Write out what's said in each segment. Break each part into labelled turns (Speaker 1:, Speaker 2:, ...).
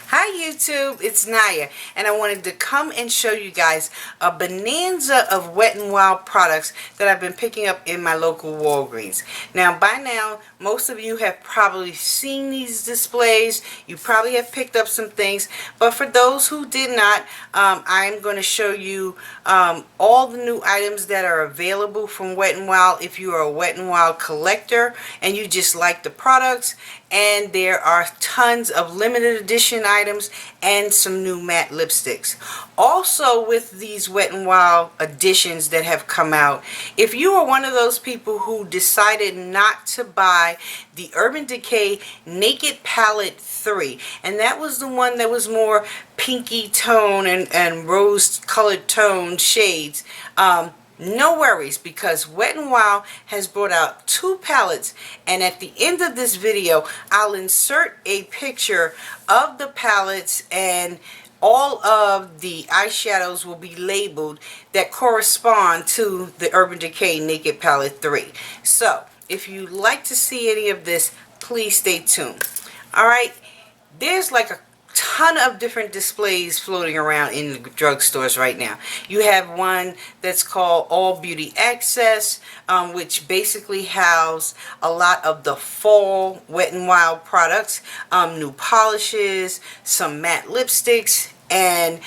Speaker 1: Hi YouTube, it's Naya, and I wanted to come and show you guys a bonanza of Wet n Wild products that I've been picking up in my local Walgreens. Now by now, most of you have probably seen these displays, you probably have picked up some things, but for those who did not, I'm going to show you all the new items that are available from Wet n Wild if you are a Wet n Wild collector and you just like the products. And there are tons of limited edition items and some new matte lipsticks. Also with these Wet n Wild editions that have come out, if you are one of those people who decided not to buy the Urban Decay Naked Palette 3, and that was the one that was more pinky tone and rose colored tone shades, no worries, because Wet n Wild has brought out two palettes, and at the end of this video I'll insert a picture of the palettes, and all of the eyeshadows will be labeled that correspond to the Urban Decay Naked Palette 3. So if you'd like to see any of this, please stay tuned. Alright, there's like a ton of different displays floating around in the drugstores right now. You have one that's called All Beauty Access, which basically house a lot of the fall Wet n Wild products, new polishes, some matte lipsticks, and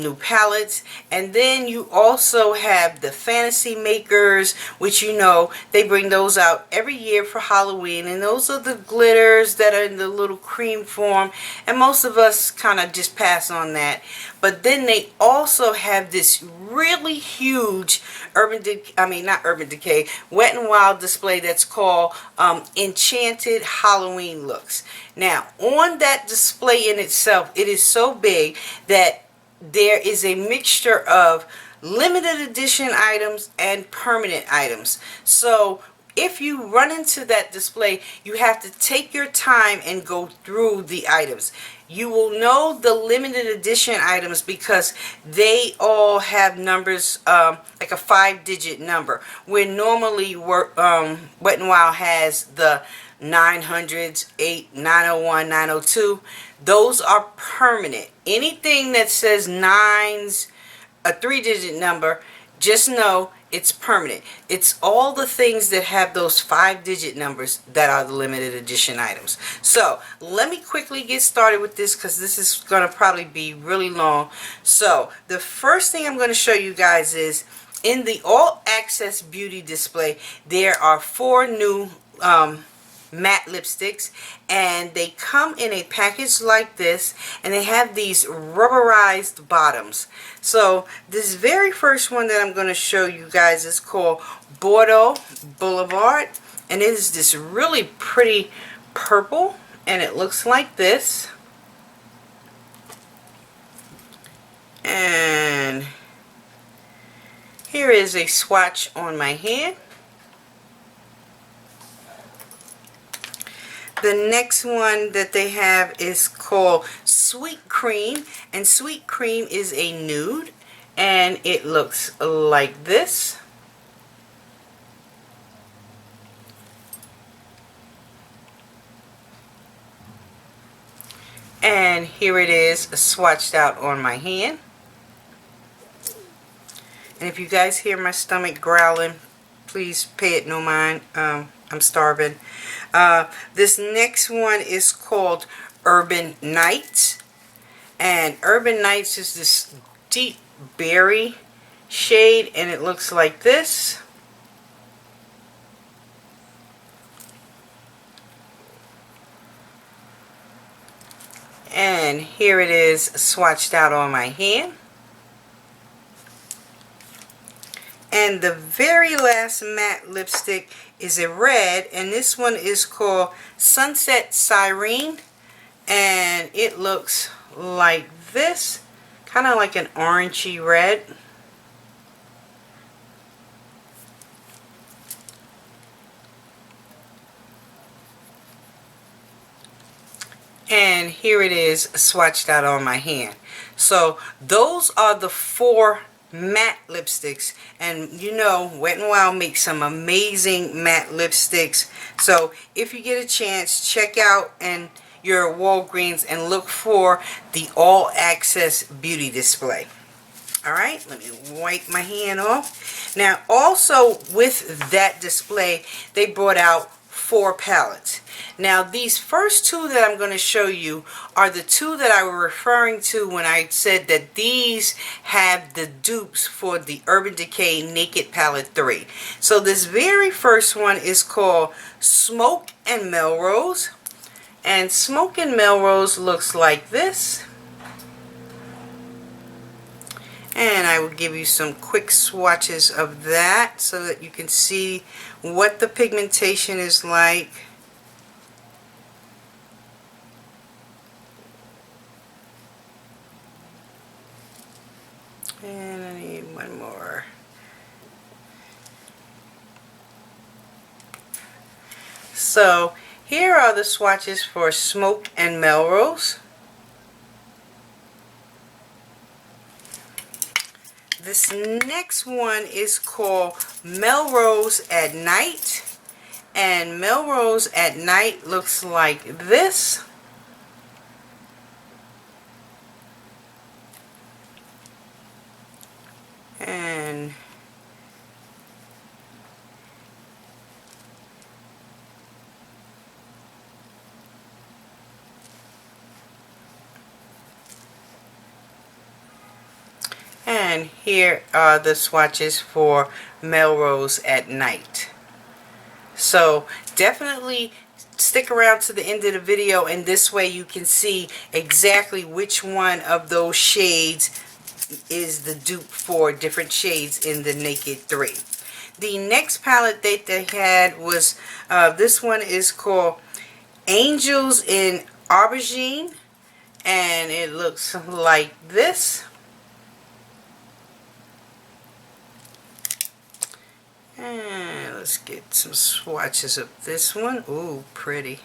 Speaker 1: new palettes. And then you also have the Fantasy Makers, which you know they bring those out every year for Halloween, and those are the glitters that are in the little cream form, and most of us kind of just pass on that. But then they also have this really huge Wet n Wild display that's called Enchanted Halloween Looks. Now on that display in itself, it is so big that there is a mixture of limited edition items and permanent items. So if you run into that display, you have to take your time and go through the items. You will know the limited edition items because they all have numbers, like a 5-digit number, where normally Wet n Wild has the 900s, 901, 902. Those are permanent. Anything that says 9's, a 3-digit number, just know it's permanent. It's all the things that have those 5-digit numbers that are the limited edition items. So let me quickly get started with this because this is going to probably be really long. So the first thing I'm going to show you guys is in the All Access Beauty display, there are 4 new matte lipsticks, and they come in a package like this, and they have these rubberized bottoms. So this very first one that I'm going to show you guys is called Bordeaux Boulevard, and it is this really pretty purple, and it looks like this. And here is a swatch on my hand. The next one that they have is called Sweet Cream, and Sweet Cream is a nude, and it looks like this. And here it is swatched out on my hand. And if you guys hear my stomach growling, please pay it no mind. I'm starving. This next one is called Urban Nights, and Urban Nights is this deep berry shade, and it looks like this. And here it is swatched out on my hand. And the very last matte lipstick is a red, and this one is called Sunset Siren, and it looks like this, kind of like an orangey red. And here it is swatched out on my hand. So those are the 4 matte lipsticks, and you know Wet n Wild makes some amazing matte lipsticks. So if you get a chance, check out and your Walgreens and look for the All Access Beauty Display. Alright, let me wipe my hand off. Now also with that display, they brought out 4 palettes. Now these first 2 that I'm going to show you are the 2 that I was referring to when I said that these have the dupes for the Urban Decay Naked Palette 3. So this very first one is called Smoke and Melrose. And Smoke and Melrose looks like this. And I will give you some quick swatches of that so that you can see what the pigmentation is like. And I need one more. So here are the swatches for Smoke and Melrose. This next one is called Melrose at Night, and Melrose at Night looks like this. And here are the swatches for Melrose at Night. So definitely stick around to the end of the video, and this way you can see exactly which one of those shades is the dupe for different shades in the Naked 3. The next palette that they had was, this one is called Angels in Aubergine, and it looks like this. And let's get some swatches of this one. Ooh, pretty.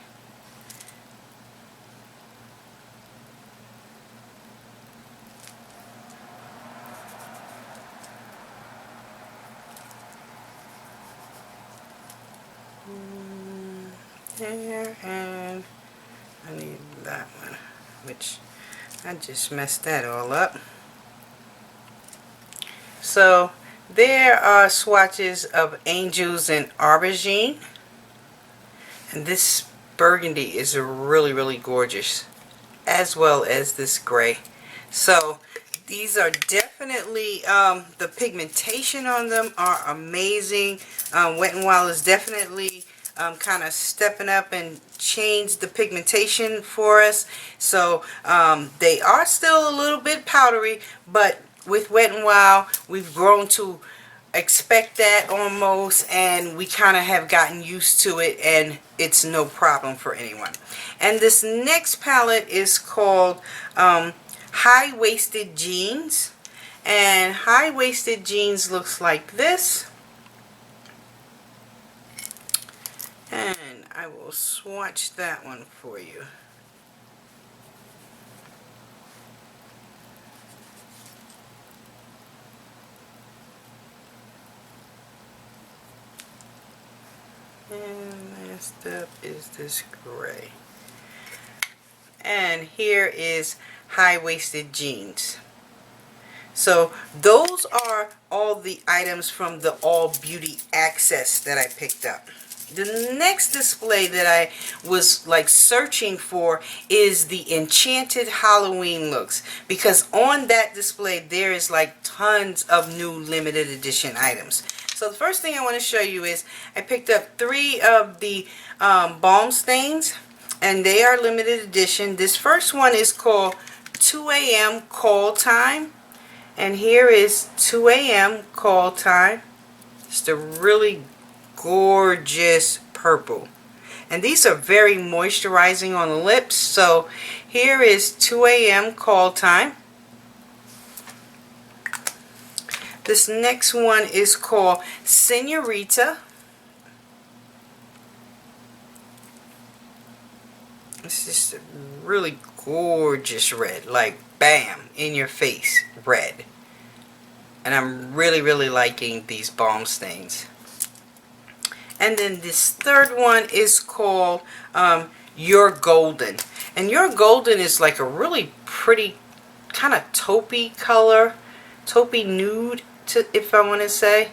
Speaker 1: There, and I need that one, which I just messed that all up. So there are swatches of Angels in Aubergine, and this burgundy is really gorgeous, as well as this gray. So these are definitely, the pigmentation on them are amazing. Wet n Wild is definitely kind of stepping up and changed the pigmentation for us. So they are still a little bit powdery, but with Wet n Wild, we've grown to expect that almost, and we kind of have gotten used to it, and it's no problem for anyone. And this next palette is called High-Waisted Jeans, and High-Waisted Jeans looks like this. And I will swatch that one for you. And last up is this gray. And here is High-Waisted Jeans. So those are all the items from the All Beauty Access that I picked up. The next display that I was like searching for is the Enchanted Halloween looks, because on that display there is like tons of new limited edition items. So the first thing I want to show you is I picked up 3 of the balm stains, and they are limited edition. This first one is called 2 a.m. Call Time, and here is 2 a.m. Call Time. It's a really gorgeous purple, and these are very moisturizing on the lips. So here is 2 a.m. Call Time. This next one is called Senorita. It's just a really gorgeous red, like bam, in your face red. And I'm really liking these balm stains. And then this third one is called You're Golden. And your golden is like a really pretty kind of taupey color, taupey nude, if I want to say.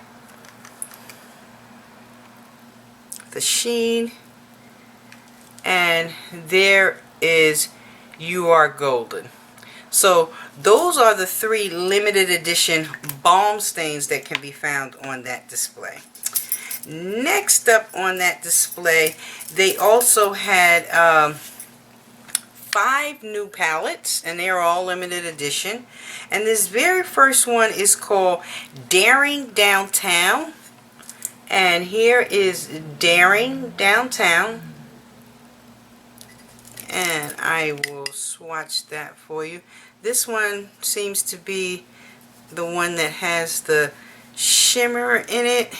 Speaker 1: The sheen. And there is You Are Golden. So those are the 3 limited edition balm stains that can be found on that display. Next up on that display, they also had 5 new palettes, and they're all limited edition. And this very first one is called Daring Downtown. And here is Daring Downtown. And I will swatch that for you. This one seems to be the one that has the shimmer in it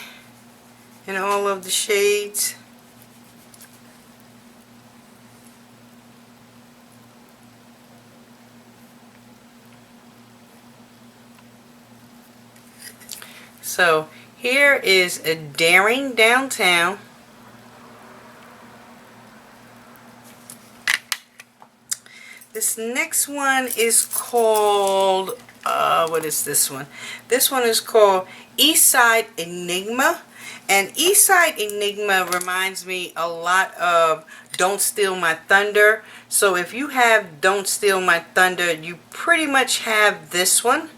Speaker 1: in all of the shades. So here is a Daring Downtown. This next one is called, what is this one? This one is called Eastside Enigma. And Eastside Enigma reminds me a lot of Don't Steal My Thunder. So if you have Don't Steal My Thunder, you pretty much have this one.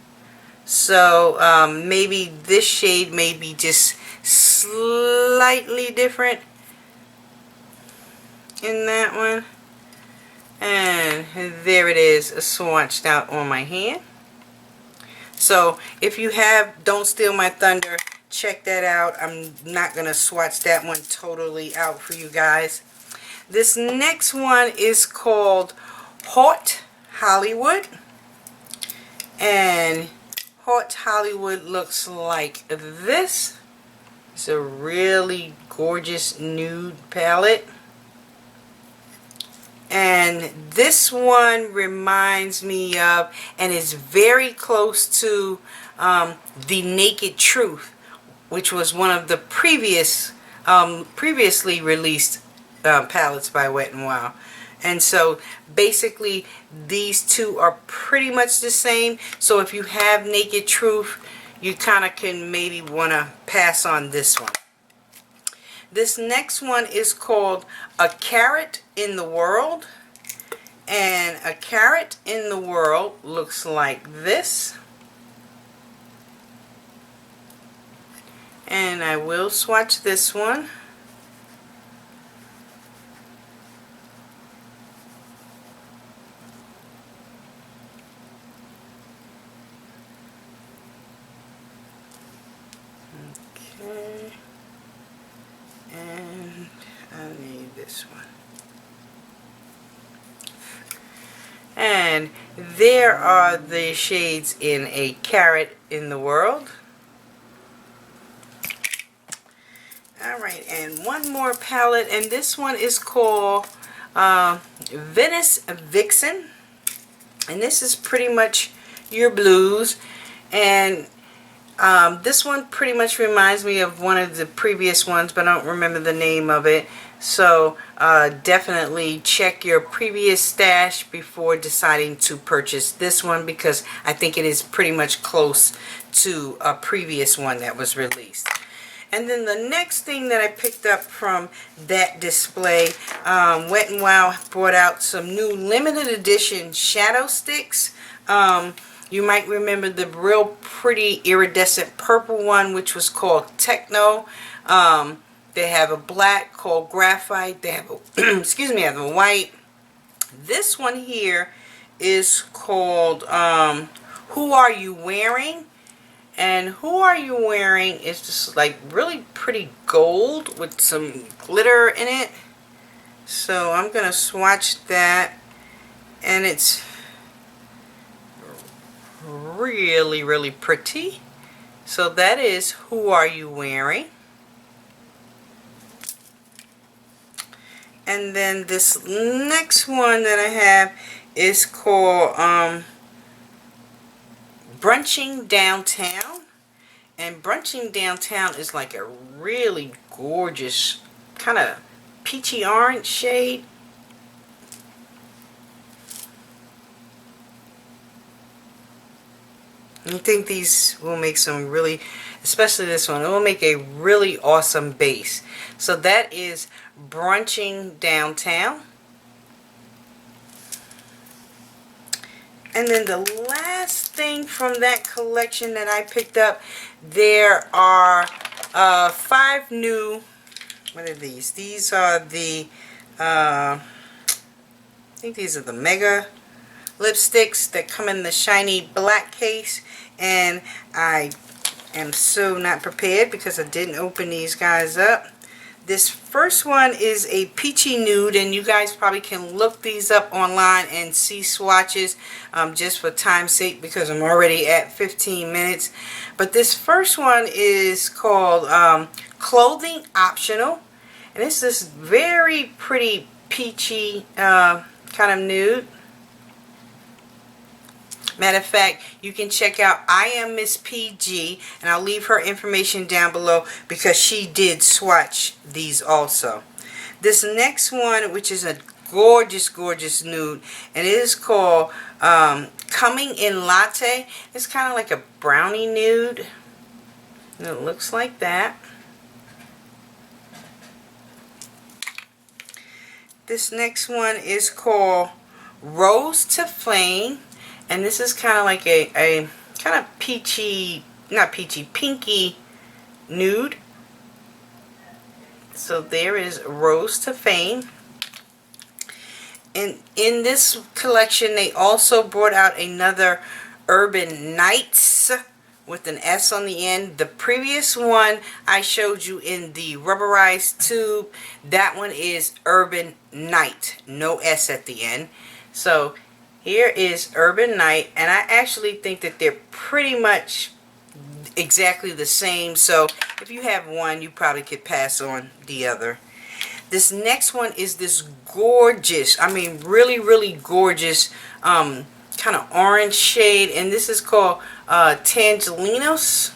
Speaker 1: So maybe this shade may be just slightly different in that one. And there it is, swatched out on my hand. So if you have Don't Steal My Thunder, check that out. I'm not going to swatch that one totally out for you guys. This next one is called Hot Hollywood. And Hot Hollywood looks like this. It's a really gorgeous nude palette. And this one reminds me of, and is very close to, The Naked Truth, which was one of the previously released palettes by Wet n Wild. And so basically these two are pretty much the same. So if you have Naked Truth, you kind of can maybe want to pass on this one. This next one is called A Carrot in the World. And A Carrot in the World looks like this. And I will swatch this one. Okay. And I need this one. And there are the shades in A Carrot in the World. Alright, and one more palette, and this one is called Venice Vixen. And this is pretty much your blues. And this one pretty much reminds me of one of the previous ones, but I don't remember the name of it. So definitely check your previous stash before deciding to purchase this one, because I think it is pretty much close to a previous one that was released. And then the next thing that I picked up from that display, Wet n Wild brought out some new limited edition shadow sticks. You might remember the real pretty iridescent purple one, which was called Techno. They have a black called Graphite. They have a, excuse me, have a white. This one here is called Who Are You Wearing? And Who Are You Wearing is just like really pretty gold with some glitter in it. So I'm going to swatch that. And it's really, really pretty. So that is Who Are You Wearing? And then this next one that I have is called Brunching Downtown. And Brunching Downtown is like a really gorgeous kind of peachy orange shade. I think these will make some really, especially this one, it will make a really awesome base. So that is Brunching Downtown. And then the last thing from that collection that I picked up, there are 5 new, what are these? These are the, I think these are the Mega lipsticks that come in the shiny black case. And I am so not prepared because I didn't open these guys up. This first one is a peachy nude, and you guys probably can look these up online and see swatches just for time's sake because I'm already at 15 minutes. But this first one is called Clothing Optional, and it's this very pretty peachy kind of nude. Matter of fact, you can check out iammisspg, and I'll leave her information down below because she did swatch these also. This next one, which is a gorgeous, gorgeous nude, and it is called Coming in Latte. It's kind of like a brownie nude, and it looks like that. This next one is called Rose to Flame. And this is kind of like a kind of peachy, not peachy, pinky nude. So there is Rose to Fame. And in this collection, they also brought out another Urban Nights with an S on the end. The previous one I showed you in the rubberized tube, that one is Urban Night, no S at the end. So here is Urban Night, and I actually think that they're pretty much exactly the same. So if you have one, you probably could pass on the other. This next one is this gorgeous, I mean really, really gorgeous kind of orange shade, and this is called Tangelinos.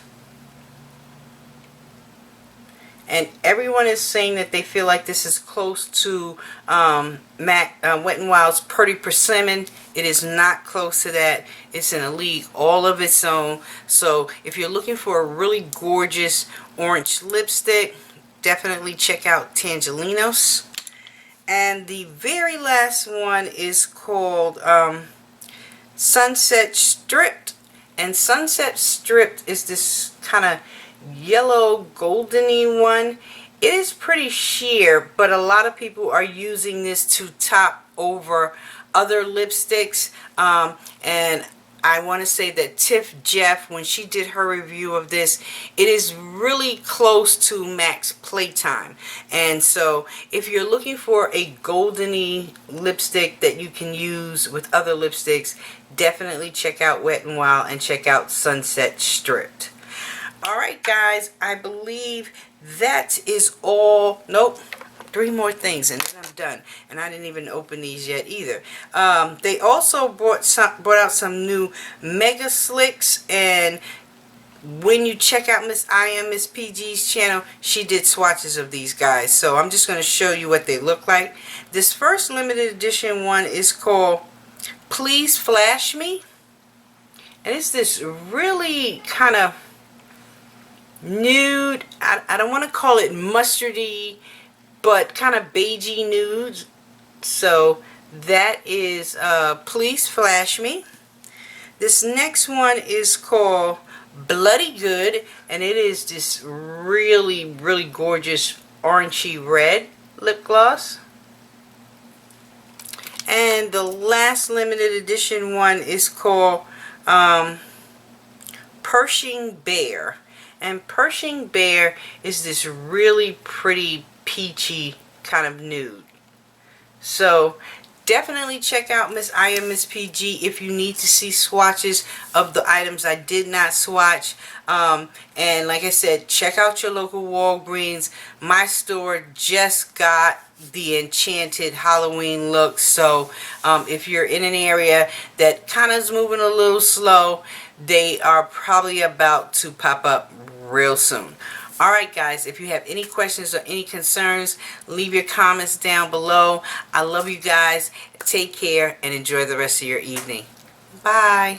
Speaker 1: And everyone is saying that they feel like this is close to Wet n Wild's Pretty Persimmon. It is not close to that. It's in a league all of its own. So if you're looking for a really gorgeous orange lipstick, definitely check out Tangelinos. And the very last one is called Sunset Stripped. And Sunset Stripped is this kind of yellow goldeny one. It is pretty sheer, but a lot of people are using this to top over other lipsticks, and I want to say that Tiff Jeff, when she did her review of this, it is really close to Max Playtime. And so if you're looking for a goldeny lipstick that you can use with other lipsticks, definitely check out Wet n Wild and check out Sunset Stripped. Alright guys, I believe that is all. Nope, 3 more things and then I'm done. And I didn't even open these yet either. They also brought out some new Mega Slicks, and when you check out Miss iammisspg's channel, she did swatches of these guys. So I'm just going to show you what they look like. This first limited edition one is called Please Flash Me. And it's this really kind of nude, I don't want to call it mustardy, but kind of beigey nude. So that is Please Flash Me. This next one is called Bloody Good, and it is this really, really gorgeous orangey red lip gloss. And the last limited edition one is called Pershing Bear. And Pershing Bear is this really pretty peachy kind of nude. So definitely check out Miss iammisspg if you need to see swatches of the items I did not swatch. And like I said, check out your local Walgreens. My store just got the Enchanted Halloween look. So if you're in an area that kind of is moving a little slow, they are probably about to pop up real soon. Alright guys, if you have any questions or any concerns, leave your comments down below. I love you guys. Take care and enjoy the rest of your evening. Bye.